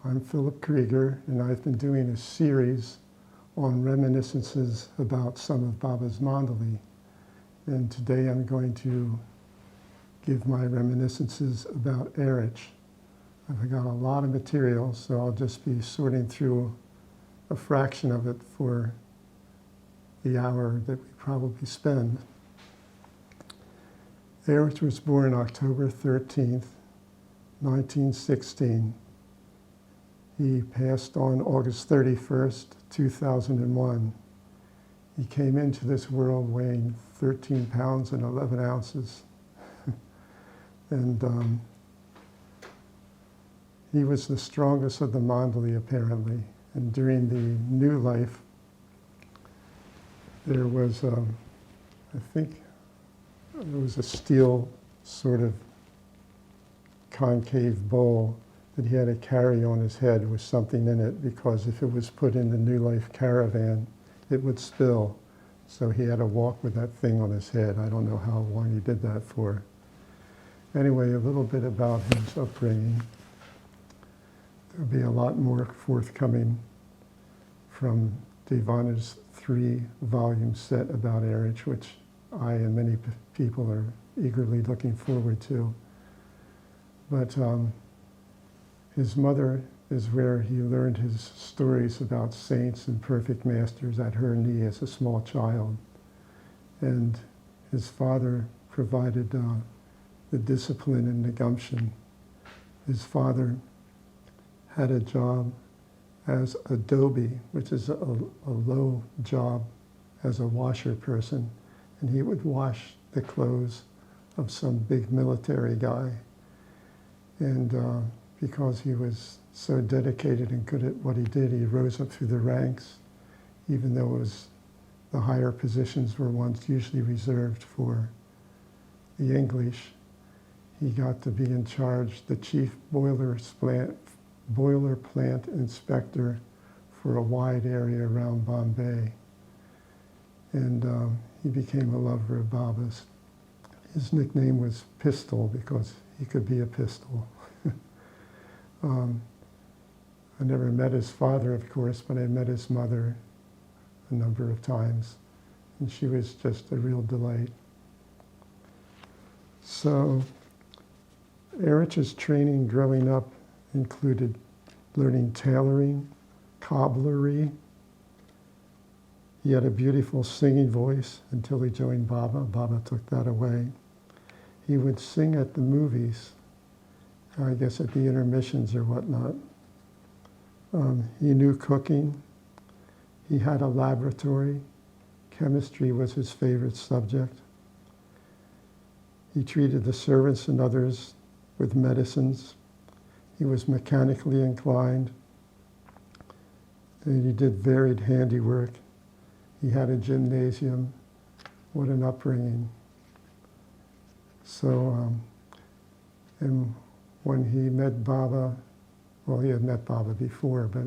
I'm Philip Creager, and I've been doing a series on reminiscences about some of Baba's Mandali. And today I'm going to give my reminiscences about Eruch. I've got a lot of material, so I'll just be sorting through a fraction of it for the hour that we probably spend. Eruch was born October 13th, 1916. He passed on August 31st, 2001. He came into this world weighing 13 pounds and 11 ounces. And he was the strongest of the Mandali, apparently. And during the new life, there was, I think, there was a steel sort of concave bowl that he had to carry on his head with something in it, because if it was put in the New Life caravan, it would spill. So he had to walk with that thing on his head. I don't know how long he did that for. Anyway, a little bit about his upbringing. There'll be a lot more forthcoming from Devana's 3-volume set about Eruch, which I and many people are eagerly looking forward to. But his mother is where he learned his stories about saints and perfect masters at her knee as a small child. And his father provided the discipline and the gumption. His father had a job as a dobie, which is a low job as a washer person, and he would wash the clothes of some big military guy. And because he was so dedicated and good at what he did, he rose up through the ranks, even though it was the higher positions were ones usually reserved for the English. He got to be in charge, the chief boiler plant inspector for a wide area around Bombay. And he became a lover of Baba's. His nickname was Pistol because he could be a pistol. I never met his father, of course, but I met his mother a number of times, and she was just a real delight. So Eruch's training growing up included learning tailoring, cobblery. He had a beautiful singing voice until he joined Baba. Baba took that away. He would sing at the movies, I guess at the intermissions or whatnot. He knew cooking. He had a laboratory. Chemistry was his favorite subject. He treated the servants and others with medicines. He was mechanically inclined. And he did varied handiwork. He had a gymnasium. What an upbringing. So, and when he met Baba, well, he had met Baba before, but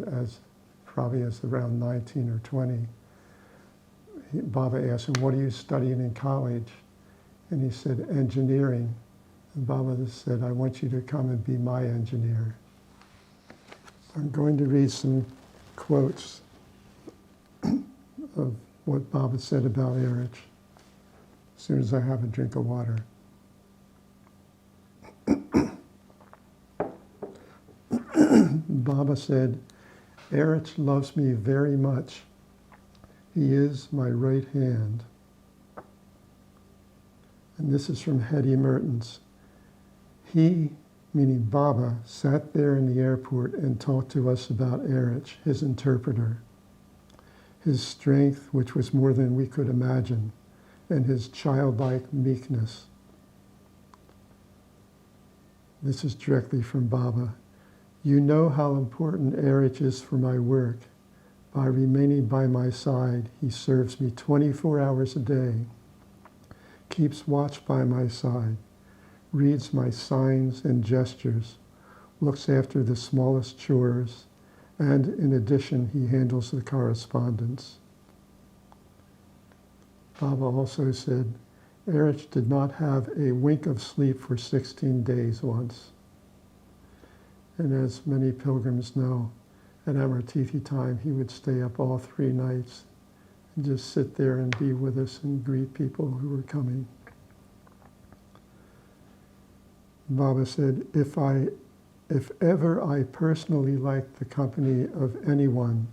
probably as around 19 or 20, Baba asked him, "What are you studying in college?" And he said, "Engineering." And Baba said, "I want you to come and be my engineer." I'm going to read some quotes of what Baba said about Eruch as soon as I have a drink of water. Baba said, "Eruch loves me very much. He is my right hand." And this is from Hetty Mertens. He, meaning Baba, sat there in the airport and talked to us about Eruch, his interpreter, his strength, which was more than we could imagine, and his childlike meekness. This is directly from Baba. "You know how important Eruch is for my work. By remaining by my side, he serves me 24 hours a day, keeps watch by my side, reads my signs and gestures, looks after the smallest chores, and in addition, he handles the correspondence." Baba also said, Eruch did not have a wink of sleep for 16 days once. And as many pilgrims know, at Amartithi time, he would stay up all 3 nights and just sit there and be with us and greet people who were coming. Baba said, if ever I personally liked the company of anyone,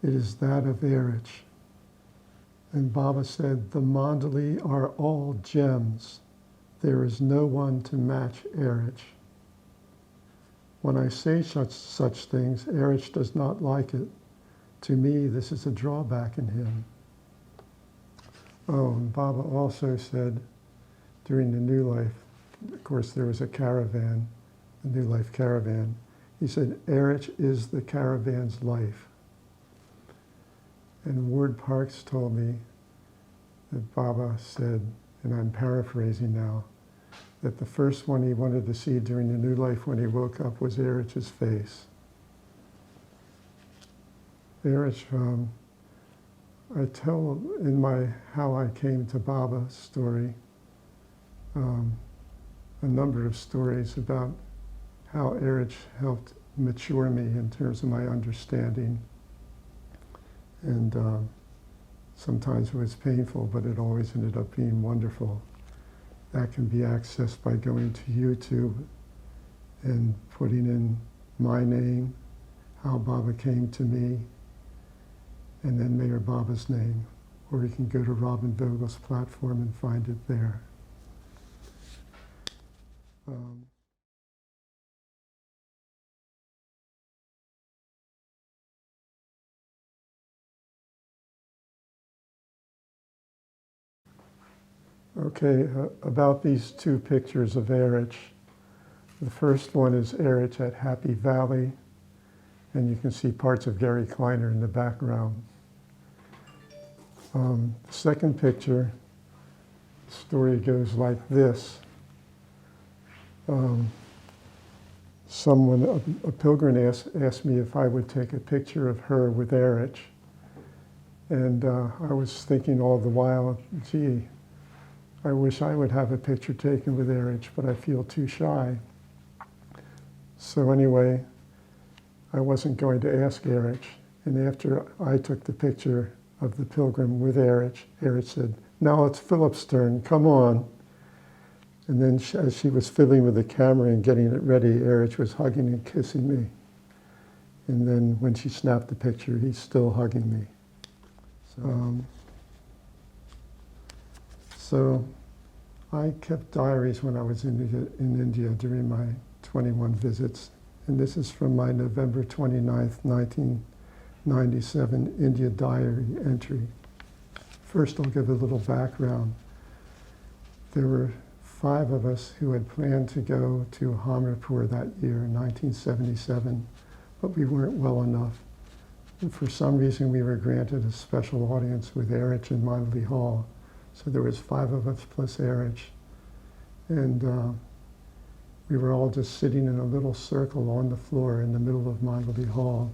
it is that of Eruch. And Baba said, the Mandali are all gems. There is no one to match Eruch. When I say such things, Eruch does not like it. To me, this is a drawback in him. Oh, and Baba also said, during the New Life, of course there was a caravan, the New Life caravan. He said, Eruch is the caravan's life. And Ward Parks told me that Baba said, and I'm paraphrasing now, that the first one he wanted to see during the New Life when he woke up was Eruch's face. Eruch, I tell in my How I Came to Baba story, a number of stories about how Eruch helped mature me in terms of my understanding. And sometimes it was painful, but it always ended up being wonderful. That can be accessed by going to YouTube and putting in my name, how Baba came to me, and then Mayor Baba's name. Or you can go to Robin Vogel's platform and find it there. Okay, about these 2 pictures of Eruch. The first one is Eruch at Happy Valley, and you can see parts of Gary Kleiner in the background. The second picture, the story goes like this. A pilgrim asked me if I would take a picture of her with Eruch. And I was thinking all the while, gee, I wish I would have a picture taken with Eruch, but I feel too shy. So anyway, I wasn't going to ask Eruch. And after I took the picture of the pilgrim with Eruch, Eruch said, now it's Philip's turn, come on. And then as she was fiddling with the camera and getting it ready, Eruch was hugging and kissing me. And then when she snapped the picture, he's still hugging me. So I kept diaries when I was in India during my 21 visits. And this is from my November 29th, 1997 India diary entry. First, I'll give a little background. There were 5 of us who had planned to go to Hamirpur that year in 1977, but we weren't well enough. And for some reason, we were granted a special audience with Eruch in Mandali Hall. So there was 5 of us plus Eruch. And we were all just sitting in a little circle on the floor in the middle of Mandali Hall.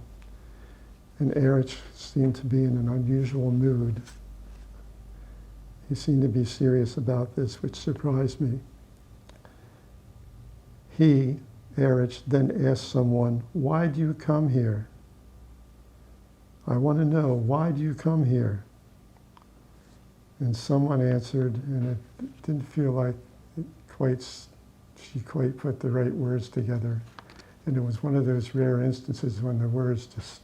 And Eruch seemed to be in an unusual mood. He seemed to be serious about this, which surprised me. He, Eruch, then asked someone, why do you come here? I want to know, why do you come here? And someone answered, and it didn't feel like she quite put the right words together. And it was one of those rare instances when the words just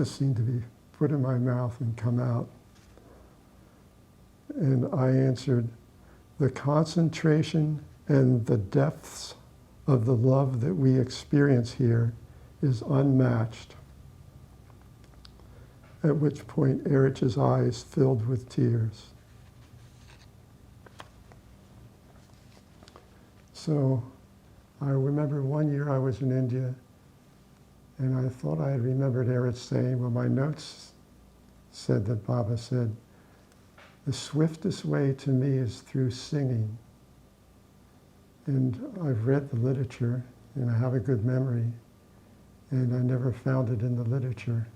seemed to be put in my mouth and come out. And I answered, the concentration and the depths of the love that we experience here is unmatched. At which point Eruch's eyes filled with tears. So I remember one year I was in India, and I thought I had remembered Eruch saying, well, my notes said that Baba said, the swiftest way to me is through singing. And I've read the literature, and I have a good memory, and I never found it in the literature.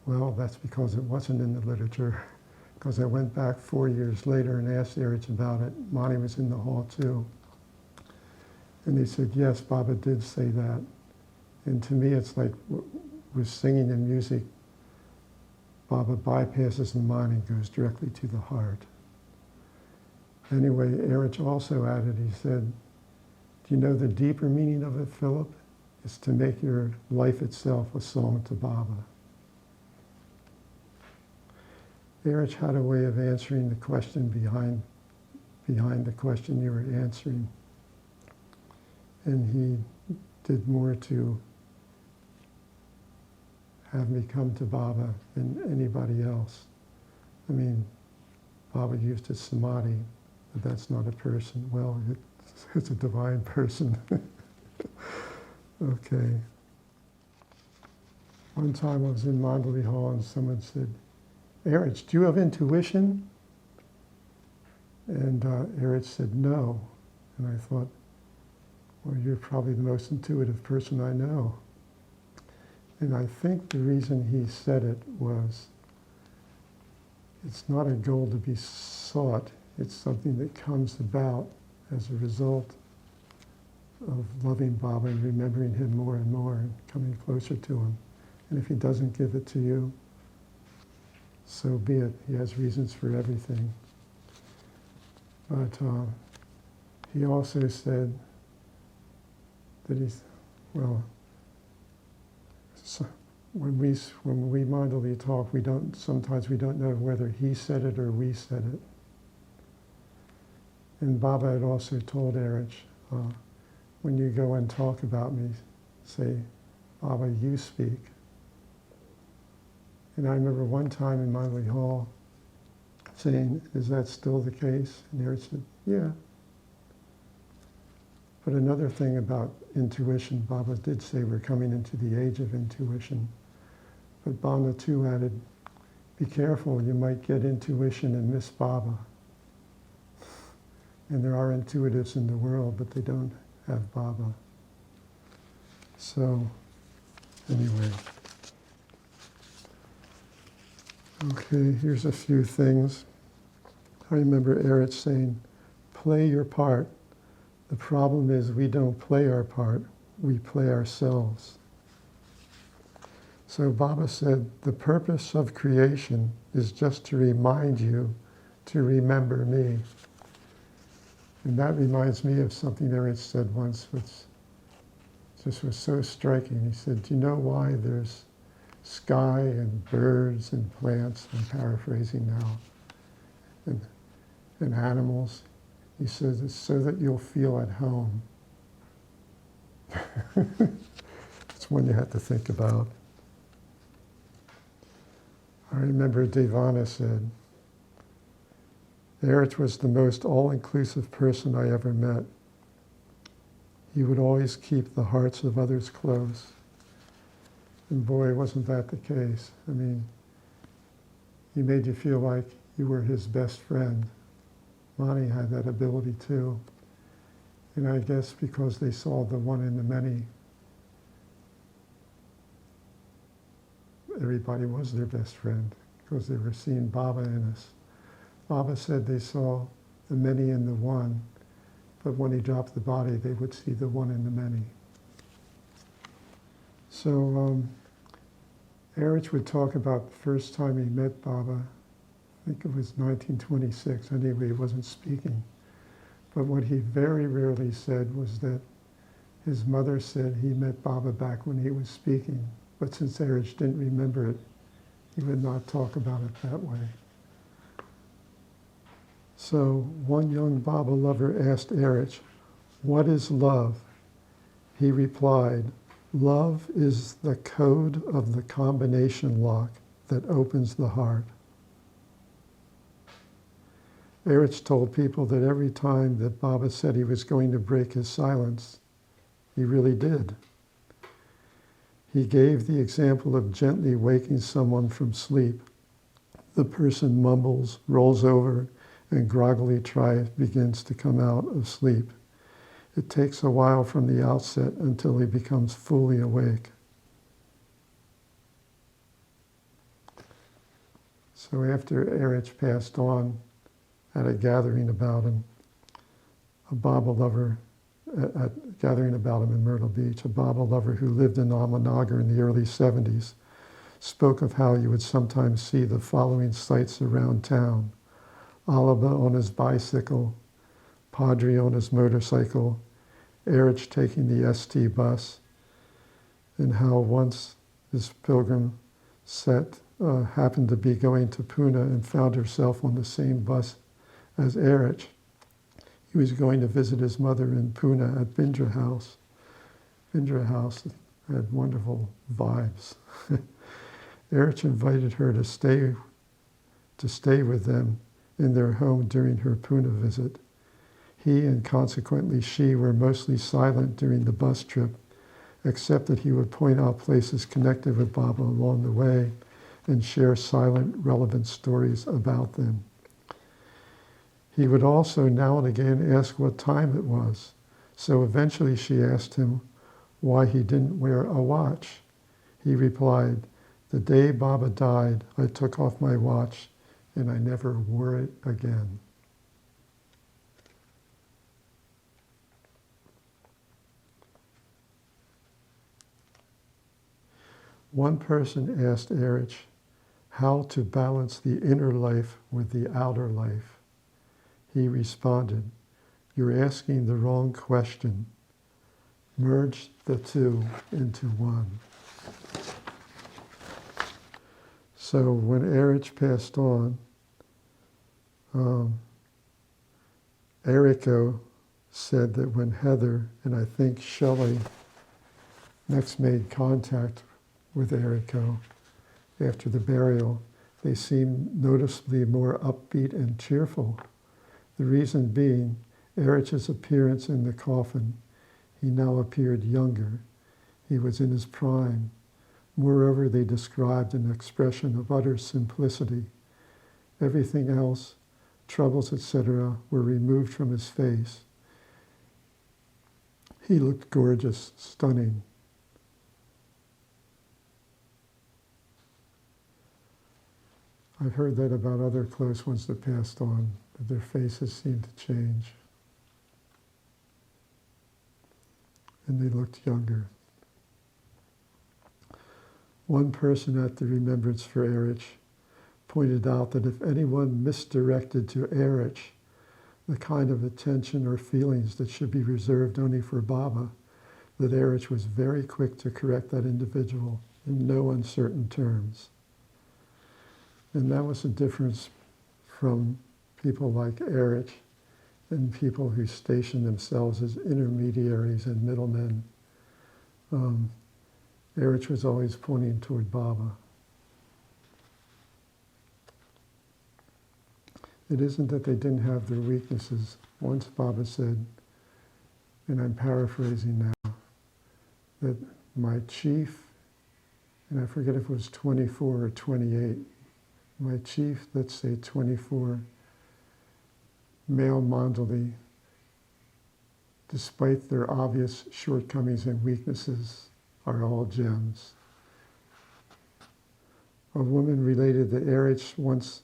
Well, that's because it wasn't in the literature, because I went back 4 years later and asked Eruch about it. Monty was in the hall too. And they said, yes, Baba did say that. And to me, it's like with singing and music, Baba bypasses the mind and goes directly to the heart. Anyway, Eruch also added, he said, do you know the deeper meaning of it, Philip? It's to make your life itself a song to Baba. Eruch had a way of answering the question behind the question you were answering. And he did more to have me come to Baba than anybody else. I mean, Baba used his samadhi, but that's not a person. Well, it's a divine person. Okay. One time I was in Mandali Hall and someone said, Eruch, do you have intuition? And Eruch said, no. And I thought, well, you're probably the most intuitive person I know. And I think the reason he said it was, it's not a goal to be sought, it's something that comes about as a result of loving Baba and remembering him more and more and coming closer to him. And if he doesn't give it to you, so be it. He has reasons for everything. But he also said that when we Mandali talk, sometimes we don't know whether he said it or we said it. And Baba had also told Eruch, when you go and talk about me, say, Baba, you speak. And I remember one time in Mandali Hall saying, is that still the case? And Eruch said, yeah. But another thing about intuition, Baba did say we're coming into the age of intuition. But Baba too added, be careful, you might get intuition and miss Baba. And there are intuitives in the world, but they don't have Baba. So, anyway. Okay, here's a few things. I remember Eruch saying, play your part. The problem is we don't play our part, we play ourselves. So Baba said, the purpose of creation is just to remind you to remember me. And that reminds me of something Eruch said once, which just was so striking. He said, do you know why there's sky and birds and plants, I'm paraphrasing now, and animals? He says, it's so that you'll feel at home. It's one you have to think about. I remember Devana said, Eruch was the most all-inclusive person I ever met. He would always keep the hearts of others close. And boy, wasn't that the case. I mean, he made you feel like you were his best friend. Mani had that ability too. And I guess because they saw the one in the many, everybody was their best friend because they were seeing Baba in us. Baba said they saw the many in the one, but when he dropped the body, they would see the one in the many. So Eruch would talk about the first time he met Baba. I think it was 1926. Anyway, he wasn't speaking. But what he very rarely said was that his mother said he met Baba back when he was speaking. But since Eruch didn't remember it, he would not talk about it that way. So one young Baba lover asked Eruch, what is love? He replied, love is the code of the combination lock that opens the heart. Eruch told people that every time that Baba said he was going to break his silence, he really did. He gave the example of gently waking someone from sleep. The person mumbles, rolls over, and groggily begins to come out of sleep. It takes a while from the outset until he becomes fully awake. So after Eruch passed on, at a gathering about him, a Baba lover gathering about him in Myrtle Beach. A Baba lover who lived in Ahmednagar in the early 70s spoke of how you would sometimes see the following sights around town: Alaba on his bicycle, Padre on his motorcycle, Eruch taking the ST bus, and how once this pilgrim happened to be going to Pune and found herself on the same bus as Eruch. He was going to visit his mother in Pune at Bindra House. Bindra House had wonderful vibes. Eruch invited her to stay with them in their home during her Pune visit. He, and consequently she, were mostly silent during the bus trip, except that he would point out places connected with Baba along the way and share silent, relevant stories about them. He would also now and again ask what time it was, so eventually she asked him why he didn't wear a watch. He replied, "The day Baba died, I took off my watch and I never wore it again." One person asked Eruch how to balance the inner life with the outer life. He responded, "You're asking the wrong question. Merge the two into one." So when Eruch passed on, Eriko said that when Heather and I think Shelley next made contact with Eriko after the burial, they seemed noticeably more upbeat and cheerful. The reason being, Eruch's appearance in the coffin. He now appeared younger. He was in his prime. Moreover, they described an expression of utter simplicity. Everything else, troubles, etc., were removed from his face. He looked gorgeous, stunning. I've heard that about other close ones that passed on, that their faces seemed to change. And they looked younger. One person at the Remembrance for Eruch pointed out that if anyone misdirected to Eruch the kind of attention or feelings that should be reserved only for Baba, that Eruch was very quick to correct that individual in no uncertain terms. And that was the difference from people like Eruch and people who station themselves as intermediaries and middlemen. Eruch was always pointing toward Baba. It isn't that they didn't have their weaknesses. Once Baba said, and I'm paraphrasing now, that my chief, and I forget if it was 24 or 28, my chief, let's say 24, male Mandali, despite their obvious shortcomings and weaknesses, are all gems. A woman related that Eruch once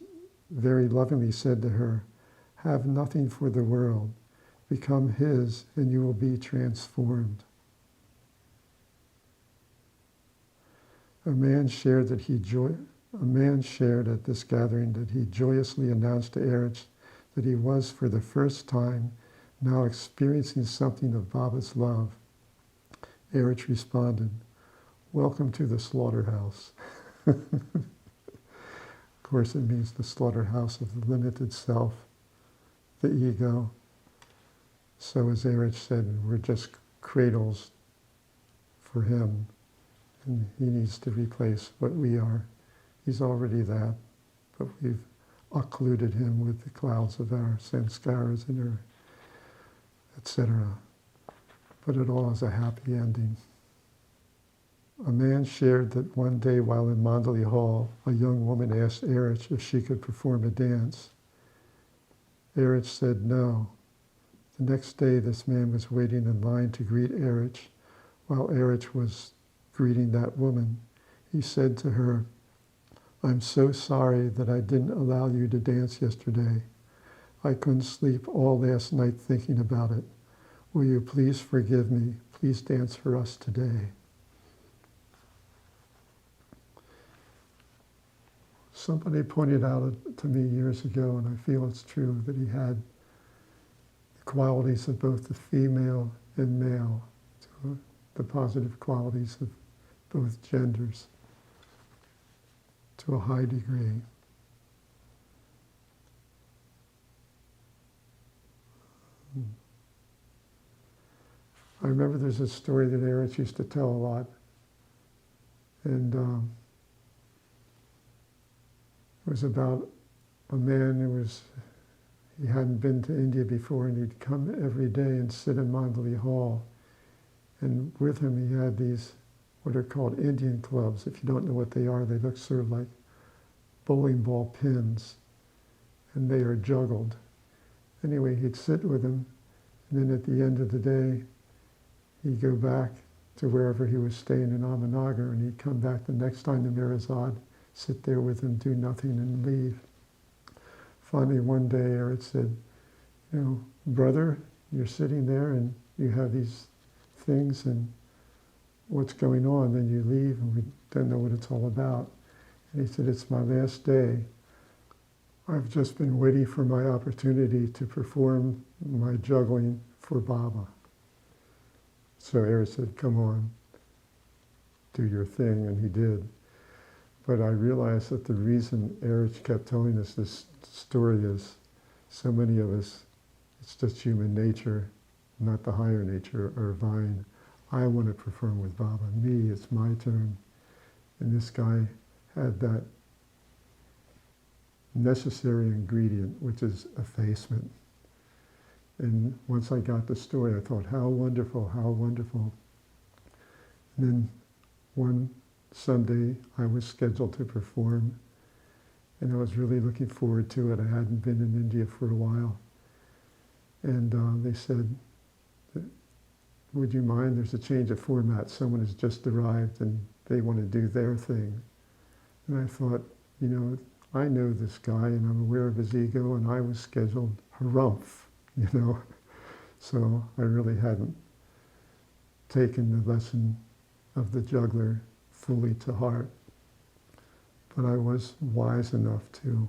very lovingly said to her, "Have nothing for the world, become his and you will be transformed." A man shared at this gathering that he joyously announced to Eruch that he was for the first time now experiencing something of Baba's love. Eruch responded, "Welcome to the slaughterhouse." Of course, it means the slaughterhouse of the limited self, the ego. So as Eruch said, we're just cradles for him, and he needs to replace what we are. He's already that, but we've occluded him with the clouds of our sanskaras and our etc. But it all has a happy ending. A man shared that one day while in Mandali Hall, a young woman asked Eruch if she could perform a dance. Eruch said no. The next day, this man was waiting in line to greet Eruch. While Eruch was greeting that woman, he said to her, "I'm so sorry that I didn't allow you to dance yesterday. I couldn't sleep all last night thinking about it. Will you please forgive me? Please dance for us today. Somebody pointed out to me years ago, and I feel it's true, that he had the qualities of both the female and male, the positive qualities of both genders to a high degree. I remember there's a story that Eruch used to tell a lot, and it was about a man he hadn't been to India before, and he'd come every day and sit in Mandali Hall, and with him he had these, what are called Indian clubs. If you don't know what they are, they look sort of like bowling ball pins, and they are juggled. Anyway, he'd sit with him, and then at the end of the day, he'd go back to wherever he was staying in Ahmednagar, and he'd come back the next time to Mirazad, sit there with him, do nothing, and leave. Finally, one day, Eruch said, brother, you're sitting there and you have these things, and what's going on? Then you leave, and we don't know what it's all about. And he said, it's my last day. I've just been waiting for my opportunity to perform my juggling for Baba. So Eruch said, come on, do your thing, and he did. But I realized that the reason Eruch kept telling us this story is so many of us, it's just human nature, not the higher nature, are vying. I want to perform with Baba. Me, it's my turn. And this guy had that necessary ingredient, which is effacement. And once I got the story, I thought, how wonderful, how wonderful. And then one Sunday, I was scheduled to perform, and I was really looking forward to it. I hadn't been in India for a while. And they said, would you mind? There's a change of format. Someone has just arrived, and they want to do their thing. And I thought, I know this guy, and I'm aware of his ego, and I was scheduled harumph. So I really hadn't taken the lesson of the juggler fully to heart. But I was wise enough to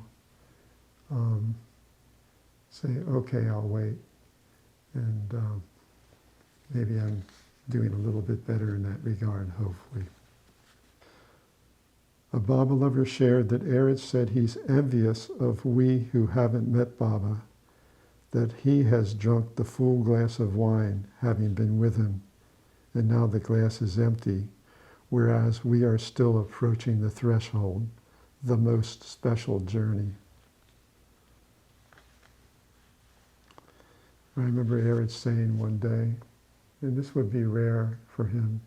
say, okay, I'll wait. And maybe I'm doing a little bit better in that regard, hopefully. A Baba lover shared that Eruch said he's envious of we who haven't met Baba, that he has drunk the full glass of wine, having been with him, and now the glass is empty, whereas we are still approaching the threshold, the most special journey. I remember Eruch saying one day, and this would be rare for him,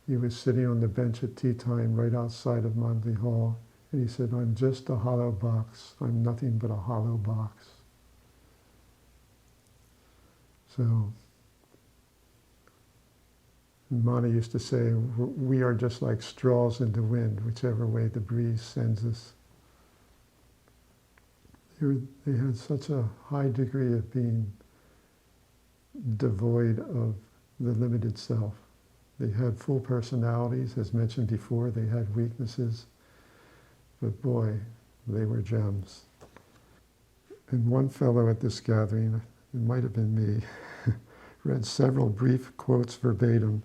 he was sitting on the bench at tea time right outside of Mandali Hall, and he said, I'm just a hollow box. I'm nothing but a hollow box. So, Mana used to say, we are just like straws in the wind, whichever way the breeze sends us. They had such a high degree of being devoid of the limited self. They had full personalities, as mentioned before. They had weaknesses, but boy, they were gems. And one fellow at this gathering, it might have been me, read several brief quotes verbatim,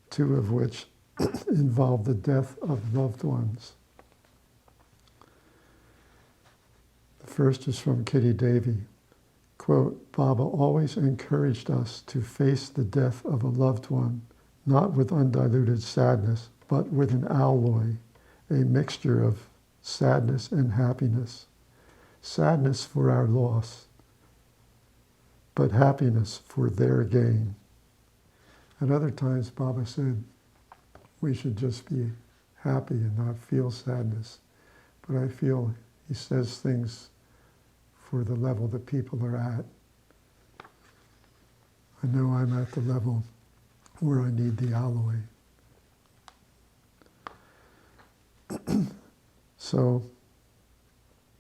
two of which involved the death of loved ones. The first is from Kitty Davy. Quote, Baba always encouraged us to face the death of a loved one, not with undiluted sadness, but with an alloy, a mixture of sadness and happiness. Sadness for our loss, but happiness for their gain. At other times, Baba said, we should just be happy and not feel sadness. But I feel he says things for the level that people are at. I know I'm at the level where I need the alloy. So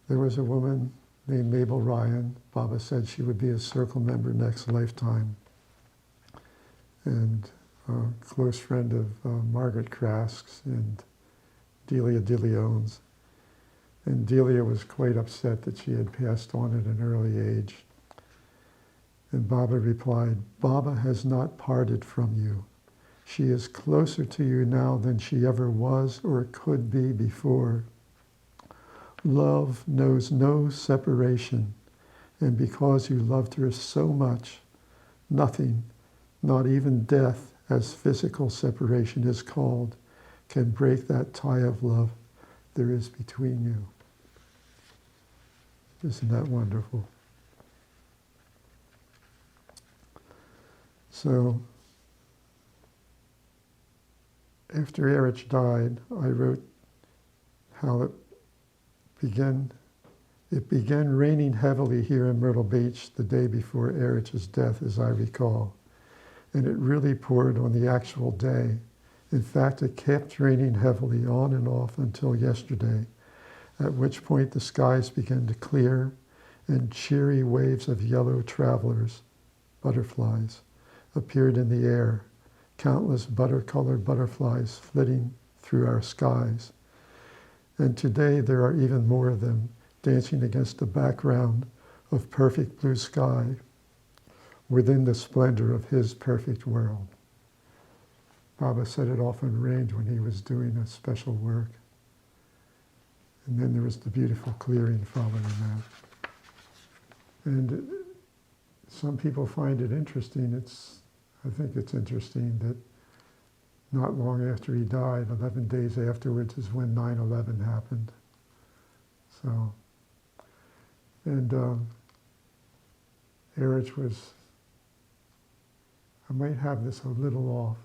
there was a woman named Mabel Ryan. Baba said she would be a circle member next lifetime. and a close friend of Margaret Krask's and Delia DeLeon's. And Delia was quite upset that she had passed on at an early age. And Baba replied, "Baba has not parted from you. She is closer to you now than she ever was or could be before. Love knows no separation, and because you loved her so much, nothing, not even death, as physical separation is called, can break that tie of love there is between you." Isn't that wonderful? So, after Eruch died, I wrote how it began raining heavily here in Myrtle Beach the day before Eruch's death, as I recall. And it really poured on the actual day. In fact, it kept raining heavily on and off until yesterday, at which point the skies began to clear and cheery waves of yellow travelers, butterflies, appeared in the air, countless butter-colored butterflies flitting through our skies. And today there are even more of them dancing against a background of perfect blue sky within the splendor of his perfect world. Baba said it often rained when he was doing a special work. And then there was the beautiful clearing following that. And some people find it interesting. I think it's interesting that not long after he died, 11 days afterwards, is when 9/11 happened. So, and Eruch was, I might have this a little off.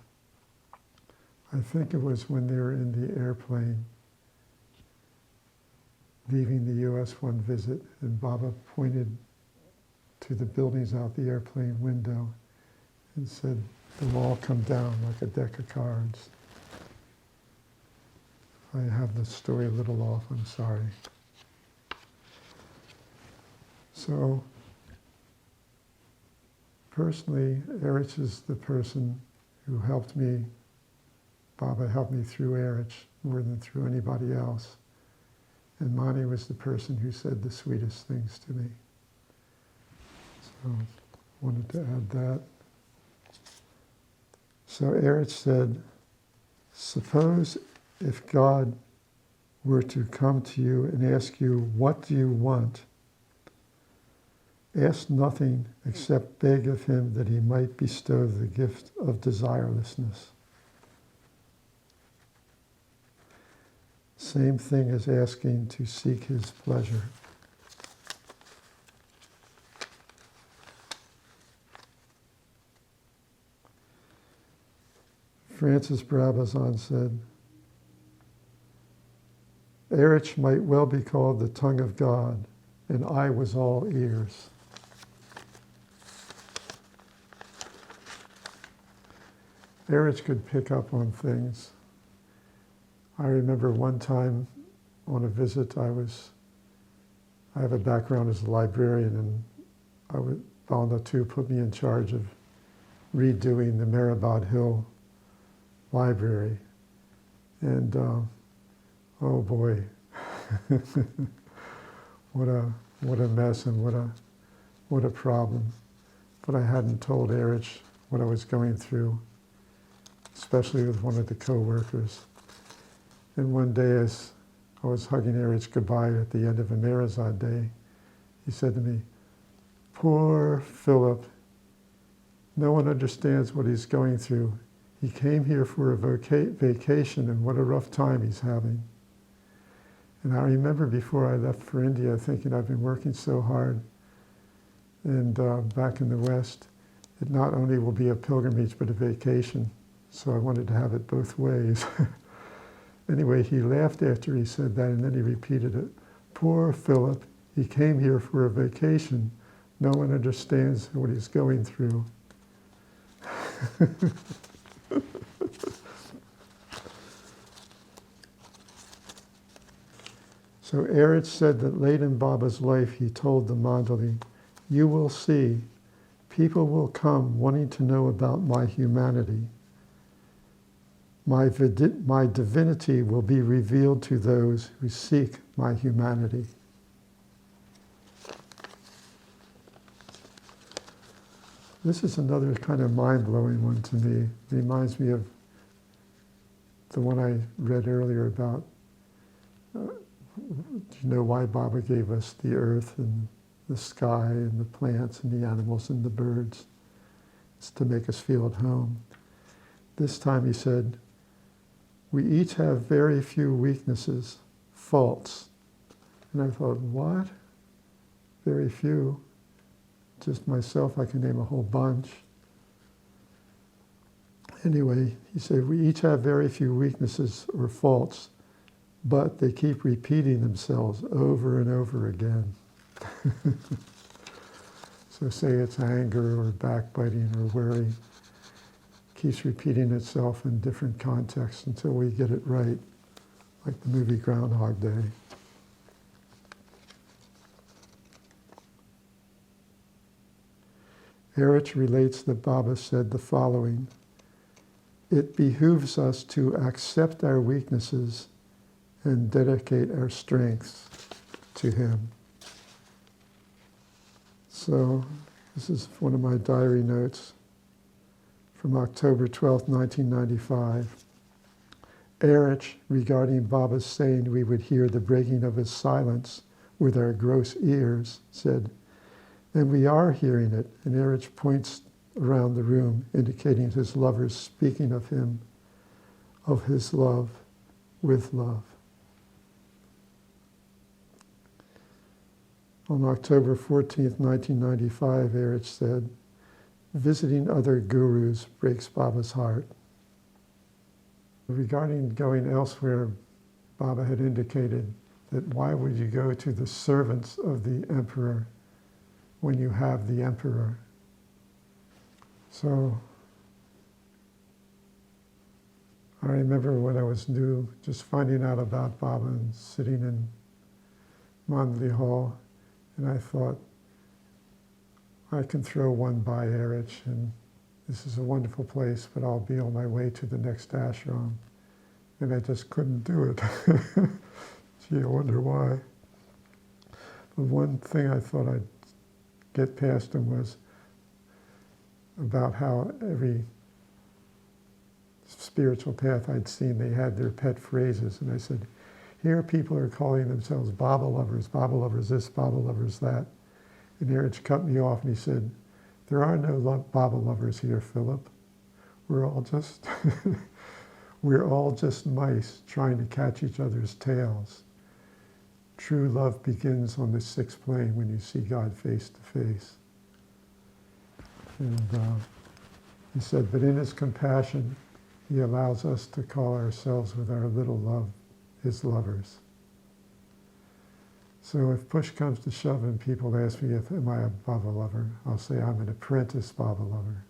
I think it was when they were in the airplane leaving the US-1 visit, and Baba pointed to the buildings out the airplane window and said, "They'll all come down like a deck of cards." If I have the story a little off, I'm sorry. So, personally, Eruch is the person who helped me. Baba helped me through Eruch more than through anybody else. And Mani was the person who said the sweetest things to me. So, wanted to add that. So Eruch said, "Suppose if God were to come to you and ask you, 'What do you want?' Ask nothing except beg of him that he might bestow the gift of desirelessness." Same thing as asking to seek his pleasure. Francis Brabazon said, "Eruch might well be called the tongue of God, and I was all ears." Eruch could pick up on things. I remember one time on a visit, I have a background as a librarian, and Valnatu put me in charge of redoing the Mehrabad Hill Library. And oh boy, what a mess and what a problem. But I hadn't told Eruch what I was going through, especially with one of the co-workers. And one day, as I was hugging Eruch goodbye at the end of a Merazad day, he said to me, "Poor Philip, no one understands what he's going through. He came here for a vacation, and what a rough time he's having." And I remember before I left for India thinking, I've been working so hard, and back in the West, it not only will be a pilgrimage, but a vacation. So I wanted to have it both ways. Anyway, he laughed after he said that, and then he repeated it. "Poor Philip, he came here for a vacation. No one understands what he's going through." So Eruch said that late in Baba's life, he told the Mandali, "You will see, People will come wanting to know about my humanity. My divinity will be revealed to those who seek my humanity. This is another kind of mind-blowing one to me. It reminds me of the one I read earlier about, do you know why Baba gave us the earth and the sky and the plants and the animals and the birds? It's to make us feel at home. This time he said, we each have very few weaknesses, faults. And I thought, what? Very few? Just myself, I can name a whole bunch. Anyway, he said, we each have very few weaknesses or faults, but they keep repeating themselves over and over again. So say it's anger or backbiting or worry. Keeps repeating itself in different contexts until we get it right, like the movie Groundhog Day. Eruch relates that Baba said the following: it behooves us to accept our weaknesses and dedicate our strengths to him. So this is one of my diary notes from October 12, 1995. Eruch, regarding Baba's saying we would hear the breaking of his silence with our gross ears, said, and we are hearing it. And Eruch points around the room, indicating his lovers speaking of him, of his love, with love. On October 14th, 1995, Eruch said, visiting other gurus breaks Baba's heart. Regarding going elsewhere, Baba had indicated that why would you go to the servants of the emperor when you have the emperor? So I remember when I was new, just finding out about Baba and sitting in Mandali Hall, and I thought, I can throw one by Eruch, and this is a wonderful place, but I'll be on my way to the next ashram. And I just couldn't do it. Gee, I wonder why. But one thing I thought I'd get past him was about how every spiritual path I'd seen, they had their pet phrases. And I said, here people are calling themselves Baba lovers this, Baba lovers that. And Eruch cut me off and he said, there are no Baba lovers here, Philip. We're all just we're all just mice trying to catch each other's tails. True love begins on the sixth plane when you see God face to face. And he said, but in his compassion, he allows us to call ourselves with our little love, his lovers. So if push comes to shove and people ask me if am I a Baba lover, I'll say I'm an apprentice Baba lover.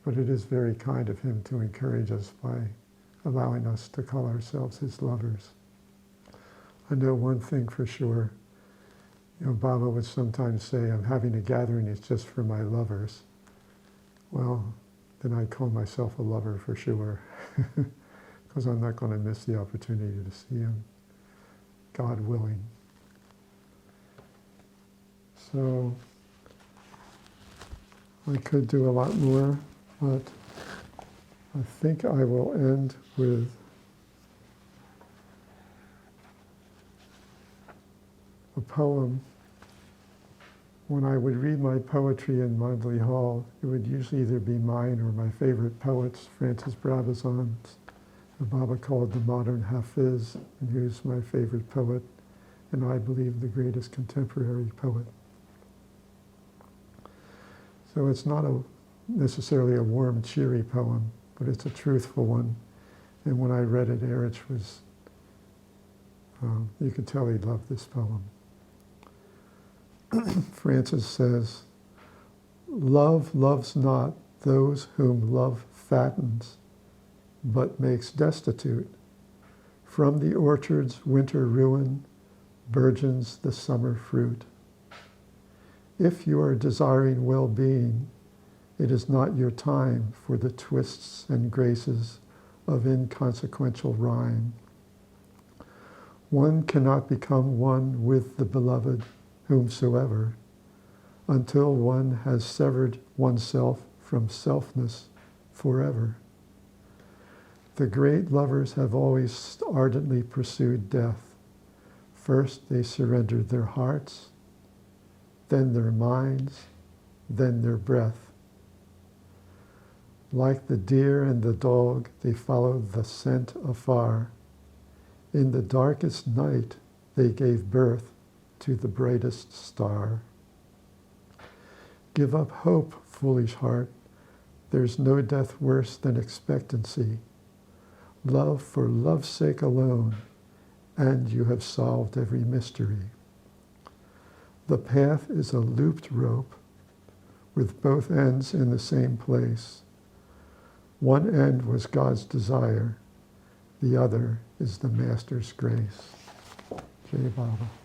But it is very kind of him to encourage us by allowing us to call ourselves his lovers. I know one thing for sure. You know, Baba would sometimes say, I'm having a gathering, it's just for my lovers. Well, then I'd call myself a lover for sure, because I'm not going to miss the opportunity to see him, God willing. So, I could do a lot more, but I think I will end with a poem. When I would read my poetry in Mandali Hall, it would usually either be mine or my favorite poets, Francis Brabazon's, who Baba called the modern Hafiz, and who's my favorite poet, and I believe the greatest contemporary poet. So it's not necessarily a warm, cheery poem, but it's a truthful one. And when I read it, Eruch was, you could tell he loved this poem. Francis says, love loves not those whom love fattens, but makes destitute. From the orchard's winter ruin burgeons the summer fruit. If you are desiring well-being, it is not your time for the twists and graces of inconsequential rhyme. One cannot become one with the beloved, whomsoever, until one has severed oneself from selfness forever. The great lovers have always ardently pursued death. First they surrendered their hearts, then their minds, then their breath. Like the deer and the dog, they followed the scent afar. In the darkest night, they gave birth to the brightest star. Give up hope, foolish heart. There's no death worse than expectancy. Love for love's sake alone, and you have solved every mystery. The path is a looped rope with both ends in the same place. One end was God's desire, the other is the Master's grace. Jai Baba.